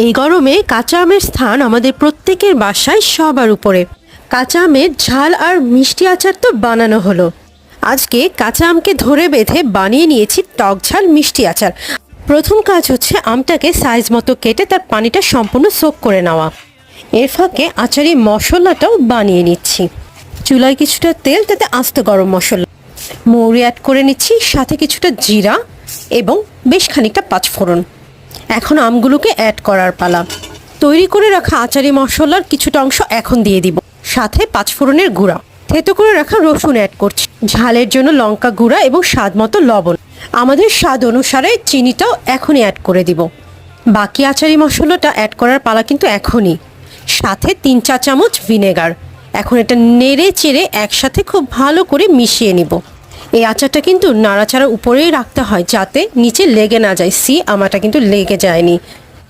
এই গরমে কাঁচা আমের স্থান আমাদের প্রত্যেকের বাসায় সবার উপরে। কাঁচা আমের ঝাল আর মিষ্টি আচার তো বানানো হলো। আজকে কাঁচা আমকে ধরে বেঁধে বানিয়ে নিয়েছি টক ঝাল মিষ্টি আচার। প্রথম কাজ হচ্ছে আমটাকে সাইজ মতো কেটে তার পানিটা সম্পূর্ণ সোক করে নেওয়া। এর ফাঁকে আচারি মশলাটাও বানিয়ে নিচ্ছি। চুলায় কিছুটা তেল, তাতে আস্ত গরম মশলা, মৌরি অ্যাড করে নিচ্ছি, সাথে কিছুটা জিরা এবং বেশ খানিকটা পাঁচফোড়ন। এখন আমগুলোকে অ্যাড করার পালা। তৈরি করে রাখা আচারি মশলার কিছুটা অংশ এখন দিয়ে দিব, সাথে পাঁচফোড়নের গুঁড়া, থেতো করে রাখা রসুন অ্যাড করছি, ঝালের জন্য লঙ্কা গুঁড়া এবং স্বাদ মতো লবণ। আমাদের স্বাদ অনুসারে চিনিটাও এখনই অ্যাড করে দিব। বাকি আচারি মশলাটা অ্যাড করার পালা কিন্তু এখনই, সাথে 3 চা চামচ ভিনেগার। এখন এটা নেড়ে চেড়ে একসাথে খুব ভালো করে মিশিয়ে নিব। এই আচারটা কিন্তু নাড়াচাড়া উপরেই রাখতে হয় যাতে নিচে লেগে না যায়। আমারটা কিন্তু লেগে যায়নি।